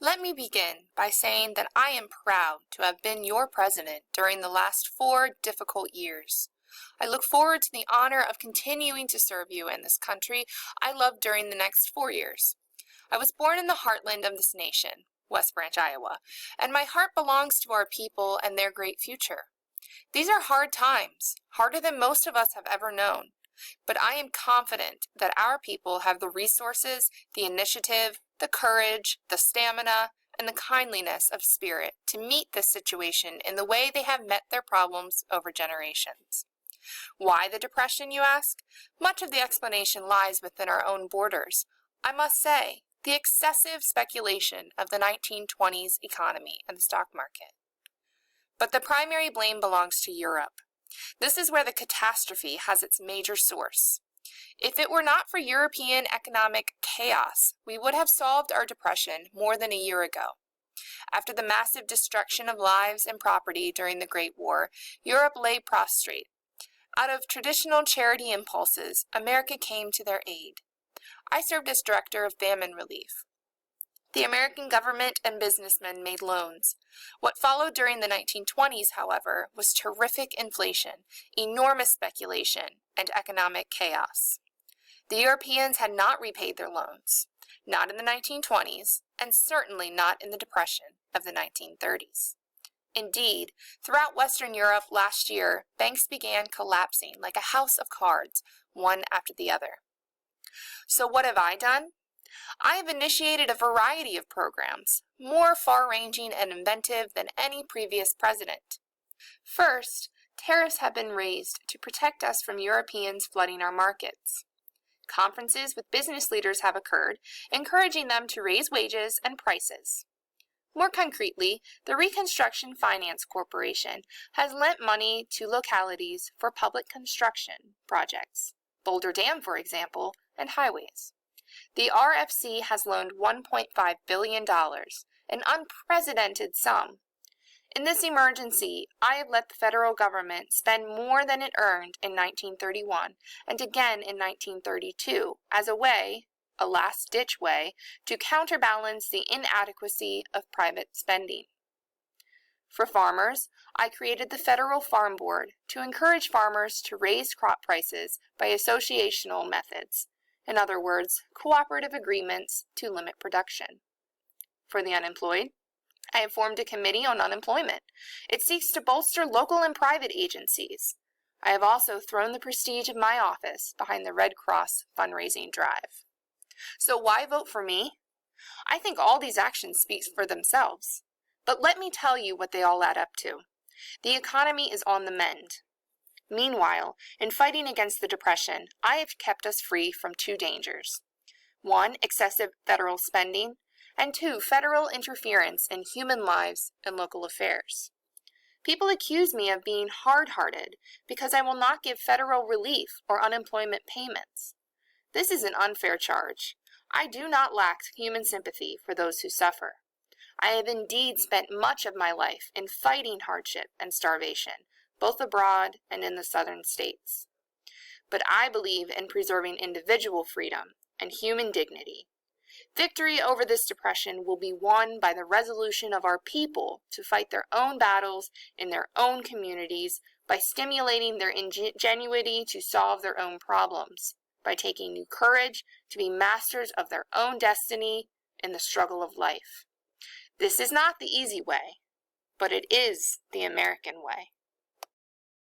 Let me begin by saying that I am proud to have been your president during the last 4 difficult years. I look forward to the honor of continuing to serve you in this country I love during the next 4 years. I was born in the heartland of this nation, West Branch, Iowa, and my heart belongs to our people and their great future. These are hard times, harder than most of us have ever known, but I am confident that our people have the resources, the initiative, the courage, the stamina, and the kindliness of spirit to meet this situation in the way they have met their problems over generations. Why the Depression, you ask? Much of the explanation lies within our own borders. I must say, the excessive speculation of the 1920s economy and the stock market. But the primary blame belongs to Europe. This is where the catastrophe has its major source. If it were not for European economic chaos, we would have solved our depression more than a year ago. After the massive destruction of lives and property during the Great War, Europe lay prostrate. Out of traditional charity impulses, America came to their aid. I served as director of famine relief. The American government and businessmen made loans. What followed during the 1920s, however, was terrific inflation, enormous speculation, and economic chaos. The Europeans had not repaid their loans, not in the 1920s, and certainly not in the Depression of the 1930s. Indeed, throughout Western Europe last year, banks began collapsing like a house of cards, one after the other. So what have I done? I have initiated a variety of programs, more far-ranging and inventive than any previous president. First, tariffs have been raised to protect us from Europeans flooding our markets. Conferences with business leaders have occurred, encouraging them to raise wages and prices. More concretely, the Reconstruction Finance Corporation has lent money to localities for public construction projects, Boulder Dam, for example, and highways. The RFC has loaned $1.5 billion, an unprecedented sum. In this emergency, I have let the federal government spend more than it earned in 1931 and again in 1932 as a way, a last-ditch way, to counterbalance the inadequacy of private spending. For farmers, I created the Federal Farm Board to encourage farmers to raise crop prices by associational methods. In other words, cooperative agreements to limit production. For the unemployed, I have formed a committee on unemployment. It seeks to bolster local and private agencies. I have also thrown the prestige of my office behind the Red Cross fundraising drive. So why vote for me? I think all these actions speak for themselves. But let me tell you what they all add up to. The economy is on the mend. Meanwhile, in fighting against the Depression, I have kept us free from 2 dangers. 1, excessive federal spending, and 2, federal interference in human lives and local affairs. People accuse me of being hard-hearted because I will not give federal relief or unemployment payments. This is an unfair charge. I do not lack human sympathy for those who suffer. I have indeed spent much of my life in fighting hardship and starvation, both abroad and in the southern states. But I believe in preserving individual freedom and human dignity. Victory over this depression will be won by the resolution of our people to fight their own battles in their own communities by stimulating their ingenuity to solve their own problems, by taking new courage to be masters of their own destiny in the struggle of life. This is not the easy way, but it is the American way.